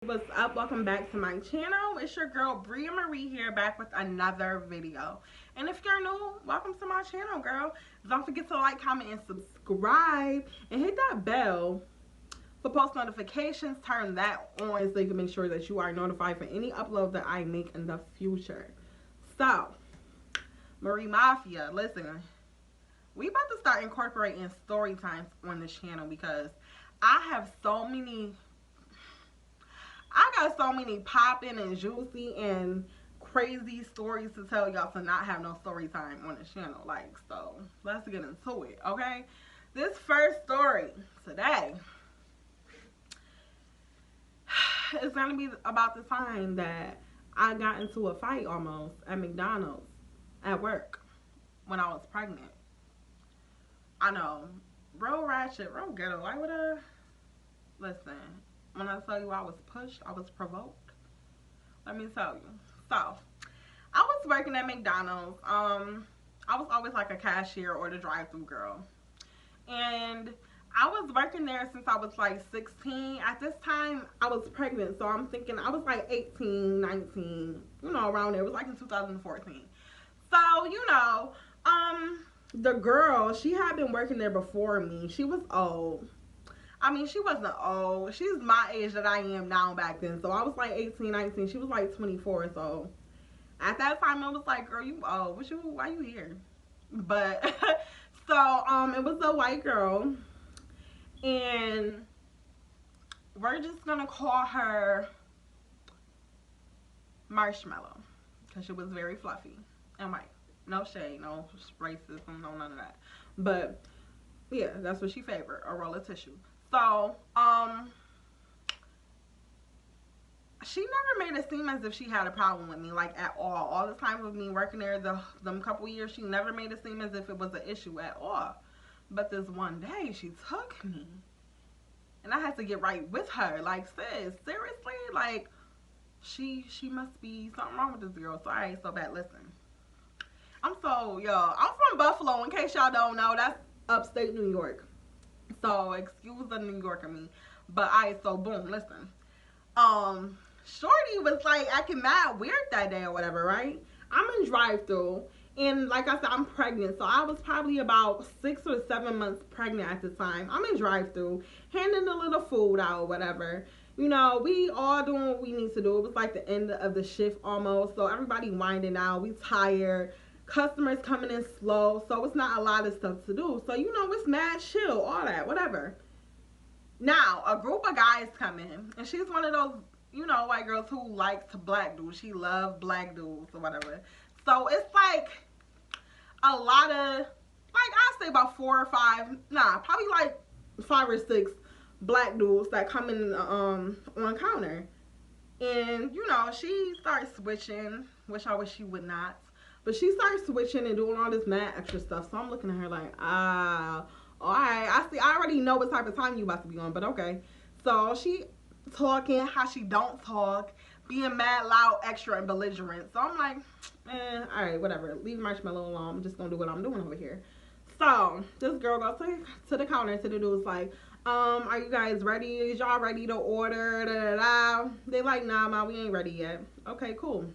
What's up? Welcome back to my channel. It's your girl Breiia here, back with another video. And if you're new, welcome to my channel, girl. Don't forget to like, comment, and subscribe, and hit that bell for post notifications. Turn that on so you can make sure that you are notified for any upload that I make in the future. So, Mahreei Mafia, listen, we about to start incorporating story times on this channel because I got so many popping and juicy and crazy stories to tell y'all to not have no story time on the channel. Like, so let's get into it, okay? This first story today is gonna be about the time that I got into a fight almost at McDonald's at work when I was pregnant. I know, real ratchet, real ghetto. Why would I listen? When I tell you I was pushed, I was provoked. Let me tell you. So, I was working at McDonald's. I was always like a cashier or the drive-thru girl. And I was working there since I was like 16. At this time, I was pregnant. So, I'm thinking I was like 18, 19, you know, around there. It was like in 2014. So, you know, the girl, she had been working there before me. She was old. I mean, she wasn't old. She's my age that I am now back then. So I was like 18, 19. She was like 24. So at that time, I was like, girl, you old. Why you here? But, so, it was a white girl. And we're just going to call her Marshmallow. Because she was very fluffy and white. No shade, no racism, no none of that. But, yeah, that's what she favored, a roll of tissue. So, she never made it seem as if she had a problem with me, like, at all. All the time with me working there, them couple years, she never made it seem as if it was an issue at all. But this one day, she took me. And I had to get right with her. Like, sis, seriously? Like, she must be something wrong with this girl. So, alright, so bad. Listen. I'm from Buffalo, in case y'all don't know. That's upstate New York. So, excuse the New Yorker me. But, alright, so, boom, listen. Shorty was, like, acting mad weird that day or whatever, right? I'm in drive-thru. And, like I said, I'm pregnant. So, I was probably about 6 or 7 months pregnant at the time. I'm in drive-thru, handing a little food out or whatever. You know, we all doing what we need to do. It was, like, the end of the shift almost. So, everybody winding out. We tired. Customers coming in slow, so it's not a lot of stuff to do. So, you know, it's mad chill, all that, whatever. Now, a group of guys come in, and she's one of those, you know, white girls who likes black dudes. She loves black dudes or whatever. So, it's like a lot of, like, I'd say about 4 or 5, probably like 5 or 6 black dudes that come in on counter. And, you know, she starts switching, which I wish she would not. But she started switching and doing all this mad extra stuff. So I'm looking at her like, alright. I already know what type of time you about to be on, but okay. So she talking how she don't talk, being mad, loud, extra, and belligerent. So I'm like, alright, whatever. Leave Marshmallow alone. I'm just gonna do what I'm doing over here. So this girl goes to the counter to the dudes like, are you guys ready? Is y'all ready to order? Da, da, da. They like, nah, ma, we ain't ready yet. Okay, cool.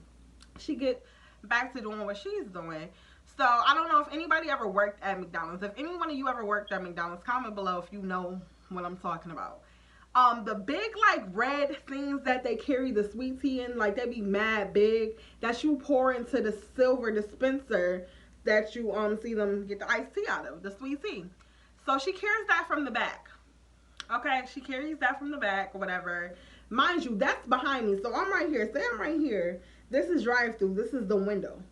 She get back to doing what she's doing. So I don't know if anybody ever worked at McDonald's. If any one of you ever worked at McDonald's, comment below if you know what I'm talking about. The big like red things that they carry the sweet tea in, like they be mad big, that you pour into the silver dispenser that you see them get the iced tea out of, the sweet tea. So she carries that from the back. Okay, she carries that from the back or whatever. Mind you, that's behind me. So I'm right here. Say I'm right here. This is drive-thru. This is the window.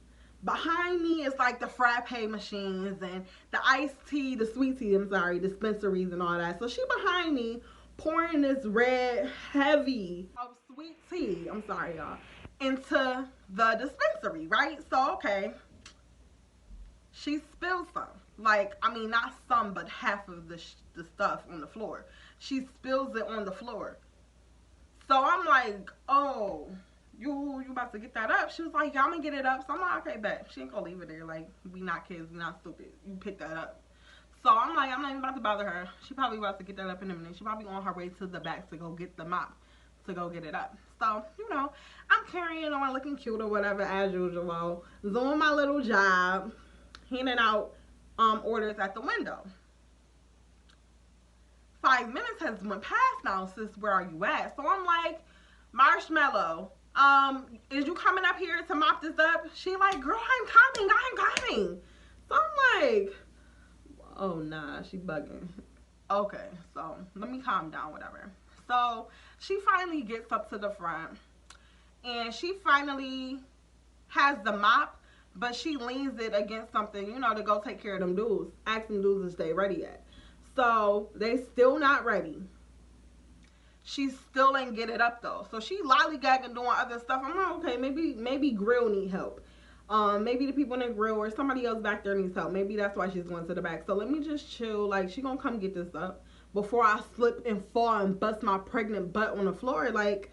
Behind me is like the frappe machines and the iced tea, the sweet tea, I'm sorry, dispensaries and all that. So she behind me pouring this red, heavy of sweet tea, I'm sorry y'all, into the dispensary, right? So, okay, she spilled some. Like, I mean, not some, but half of the stuff on the floor. She spills it on the floor. So I'm like, oh, you about to get that up? She was like, yeah, I'm gonna get it up. So I'm like, okay, bet. She ain't gonna leave it there. Like, we not kids, we not stupid. You pick that up. So I'm like, I'm not even about to bother her. She probably about to get that up in a minute. She probably on her way to the back to go get the mop to go get it up. So, you know, I'm carrying on, looking cute or whatever as usual, doing my little job, handing out orders at the window. 5 minutes has went past now, sis. Where are you at? So I'm like, Marshmallow, is you coming up here to mop this up? She like, girl, I'm coming. So I'm like, oh nah, she bugging. Okay, so let me calm down, whatever. So she finally gets up to the front and she finally has the mop, but she leans it against something, you know, to go take care of them dudes. Ask them dudes if they ready yet. So they still not ready. She still ain't get it up though. So she lollygagging doing other stuff. I'm like, okay, maybe grill need help. Maybe the people in the grill or somebody else back there needs help. Maybe that's why she's going to the back. So let me just chill. Like, she gonna come get this up before I slip and fall and bust my pregnant butt on the floor. Like,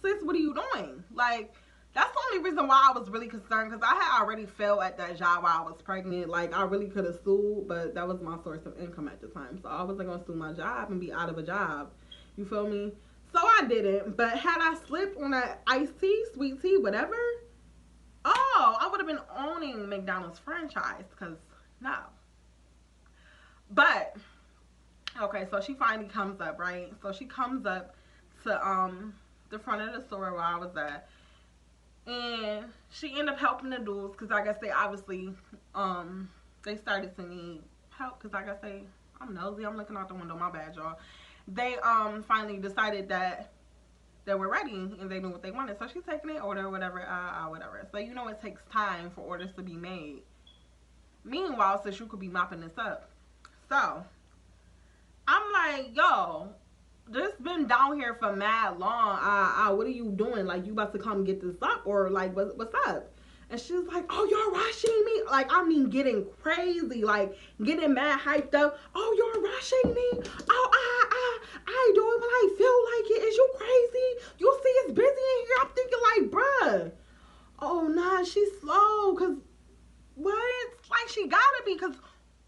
sis, what are you doing? Like, that's the only reason why I was really concerned, because I had already failed at that job while I was pregnant. Like, I really could have sued, but that was my source of income at the time. So I wasn't going to sue my job and be out of a job. You feel me? So I didn't. But had I slipped on that iced tea, sweet tea, whatever, oh, I would have been owning McDonald's franchise, because no. But, okay, so she finally comes up, right? So she comes up to the front of the store where I was at. And she ended up helping the dudes because, like I say, obviously, they started to need help because, like I say, I'm nosy. I'm looking out the window. My bad, y'all. They finally decided that they were ready and they knew what they wanted. So she's taking an order, whatever, whatever. So, you know, it takes time for orders to be made. Meanwhile, sis, you could be mopping this up. So, I'm like, yo, this been down here for mad long. What are you doing? Like, you about to come get this up? Or, like, what's up? And she's like, oh, you're rushing me? Like, I mean, getting crazy. Like, getting mad hyped up. Oh, you're rushing me? Oh, I do it when I feel like it. Is you crazy? You see it's busy in here. I'm thinking, like, bruh. Oh, nah, she's slow. Because, what? Like, she gotta be. Because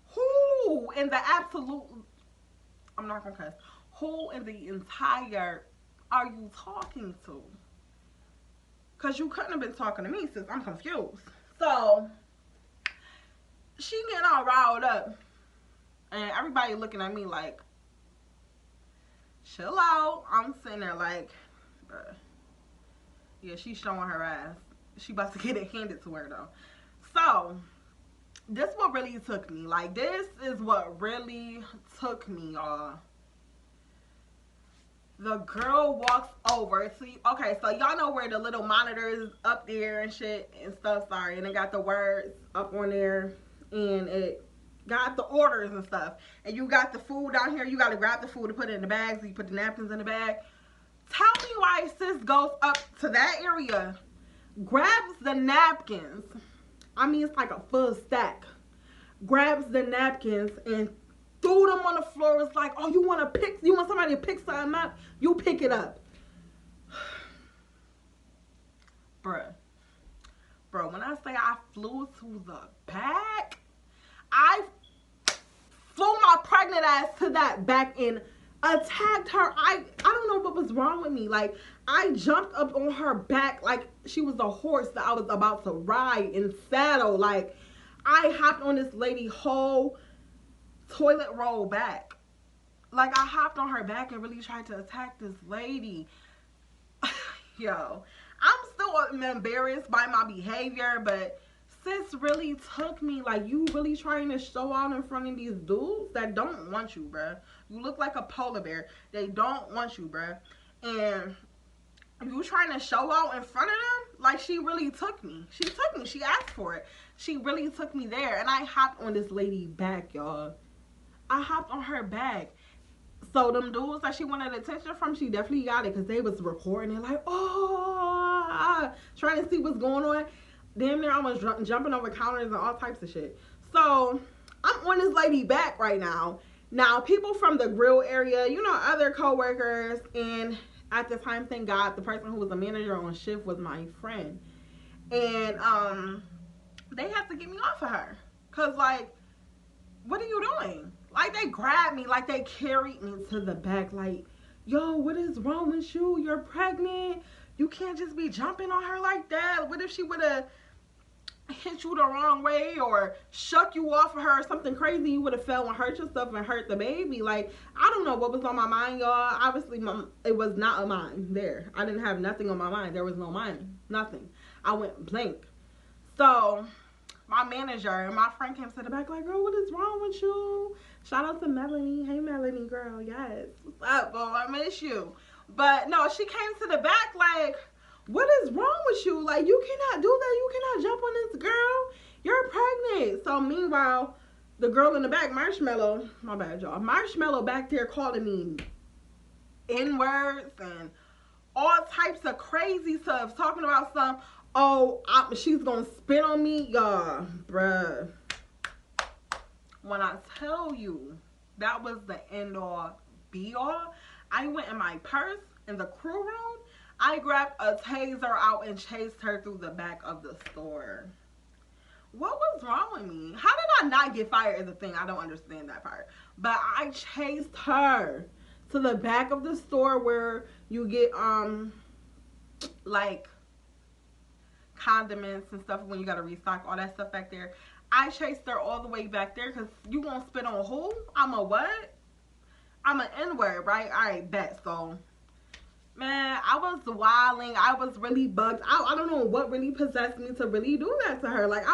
who in the absolute... I'm not gonna cuss. Who in the entire are you talking to? Because you couldn't have been talking to me, sis. I'm confused. So, she getting all riled up. And everybody looking at me like, chill out. I'm sitting there like, bruh. Yeah, she's showing her ass. She about to get it handed to her, though. So, this what really took me. Like, this is what really took me, y'all. The girl walks over. See, okay, so y'all know where the little monitors up there and shit and stuff, sorry, and it got the words up on there, and it got the orders and stuff, and you got the food down here. You got to grab the food to put it in the bags. So you put the napkins in the bag. Tell me why sis goes up to that area, grabs the napkins. I mean, it's like a full stack. Grabs the napkins and threw them on the floor. It's like, oh, you want somebody to pick something up? You pick it up. Bruh, when I say I flew to the back, I flew my pregnant ass to that back and attacked her. I don't know what was wrong with me. Like, I jumped up on her back like she was a horse that I was about to ride and saddle. Like, I hopped on this lady whole toilet roll back. Like, I hopped on her back and really tried to attack this lady. Yo, I'm still embarrassed by my behavior, but sis really took me. Like, you really trying to show out in front of these dudes that don't want you, bruh. You look like a polar bear. They don't want you, bruh. And you trying to show out in front of them? Like, she really took me. She took me. She asked for it. She really took me there. And I hopped on this lady back, y'all. I hopped on her back. So them dudes that she wanted attention from, she definitely got it, because they was recording it like, oh, trying to see what's going on. Damn near I was jumping over counters and all types of shit. So I'm on this lady back right now. Now, people from the grill area, you know, other co-workers, and at the time, thank God, the person who was a manager on shift was my friend. And they had to get me off of her. Because, like, what are you doing? Like, they grabbed me, like, they carried me to the back. Like, yo, what is wrong with you? You're pregnant. You can't just be jumping on her like that. What if she would have hit you the wrong way or shuck you off of her or something crazy? You would have fell and hurt yourself and hurt the baby. Like, I don't know what was on my mind, y'all. Obviously, it was not a mind there. I didn't have nothing on my mind. There was no mind. Nothing. I went blank. So my manager and my friend came to the back like, girl, what is wrong with you? Shout out to Melanie. Hey, Melanie, girl. Yes. What's up, boy? I miss you. But no, she came to the back like, what is wrong with you? Like, you cannot do that. You cannot jump on this girl. You're pregnant. So meanwhile, the girl in the back, Marshmallow, my bad, y'all. Marshmallow back there calling me N-words and all types of crazy stuff, talking about some, oh, she's gonna spit on me, y'all, bruh. When I tell you that was the end all be all, I went in my purse in the crew room. I grabbed a taser out and chased her through the back of the store. What was wrong with me? How did I not get fired is the thing. I don't understand that part. But I chased her to the back of the store where you get like condiments and stuff when you gotta restock all that stuff back there. I chased her all the way back there because you gonna spit on who? I'm a what? I'm an N-word, right? Alright, bet. So man, I was wilding. I was really bugged. I don't know what really possessed me to really do that to her. Like,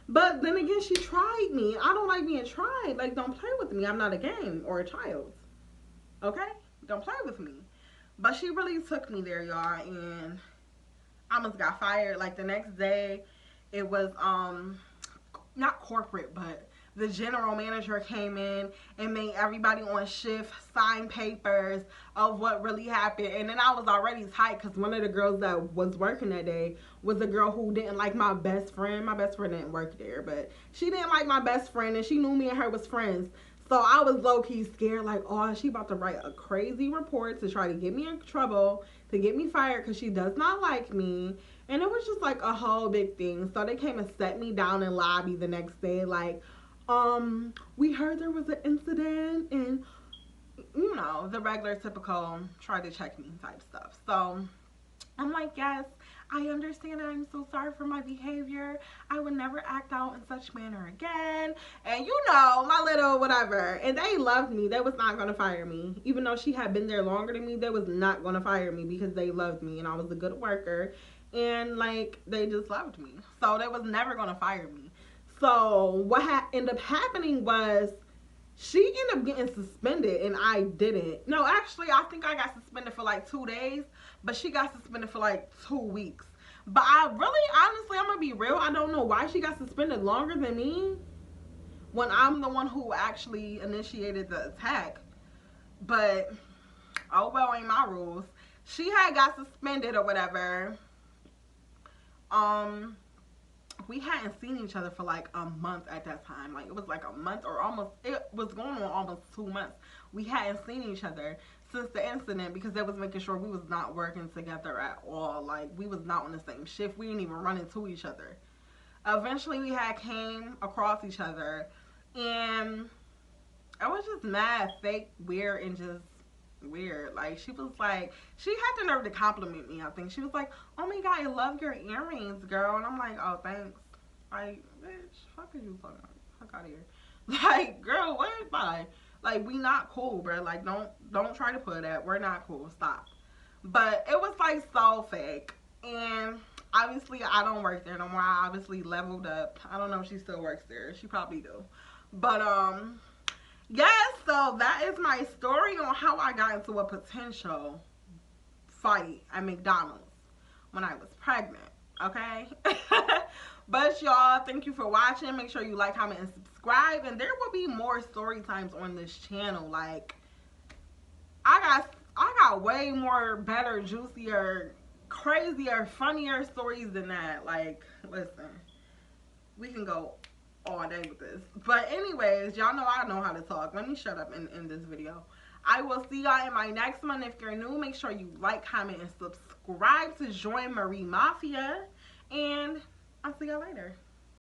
but then again, she tried me. I don't like being tried. Like, don't play with me. I'm not a game or a child. Okay? Don't play with me. But she really took me there, y'all, and I almost got fired. Like, the next day, it was, not corporate, but the general manager came in and made everybody on shift sign papers of what really happened. And then I was already tight because one of the girls that was working that day was a girl who didn't like my best friend. My best friend didn't work there, but she didn't like my best friend, and she knew me and her was friends. So I was low-key scared, like, oh, she about to write a crazy report to try to get me in trouble, to get me fired because she does not like me. And it was just like a whole big thing. So they came and set me down in lobby the next day, like, we heard there was an incident, and you know, the regular typical try to check me type stuff. So I'm like, yes, I understand. I'm so sorry for my behavior. I would never act out in such manner again. And you know, my little whatever. And they loved me. They was not going to fire me. Even though she had been there longer than me, they was not going to fire me because they loved me and I was a good worker. And like, they just loved me. So they was never going to fire me. So what ended up happening was she ended up getting suspended and I didn't. No, actually, I think I got suspended for like 2 days, but she got suspended for like 2 weeks. But I really, honestly, I'm going to be real. I don't know why she got suspended longer than me when I'm the one who actually initiated the attack. But, oh well, ain't my rules. She had got suspended or whatever. We hadn't seen each other for like a month at that time. Like, it was like a month or almost, it was going on almost 2 months. We hadn't seen each other since the incident because they was making sure we was not working together at all. Like, we was not on the same shift. We didn't even run into each other. Eventually, we had came across each other, and I was just mad, fake, weird, and just weird. Like, she was like, she had the nerve to compliment me. I think she was like, oh my god, I love your earrings, girl. And I'm like, oh, thanks. Like, bitch, fuck are you talking about? Fuck out of here. Like, girl, what? Bye. Like, we not cool, bro. Like, don't try to put that. We're not cool. Stop. But it was like so fake. And obviously I don't work there no more. I obviously leveled up. I don't know if she still works there. She probably do. But yes, so that is my story on how I got into a potential fight at McDonald's when I was pregnant, okay? But y'all, thank you for watching. Make sure you like, comment, and subscribe. And there will be more story times on this channel. Like, I got way more better, juicier, crazier, funnier stories than that. Like, listen, we can go all day with this. But anyways, y'all know I know how to talk. Let me shut up and end this video. I will see y'all in my next one. If you're new, make sure you like, comment, and subscribe to join Mahreei Mafia. And I'll see y'all later.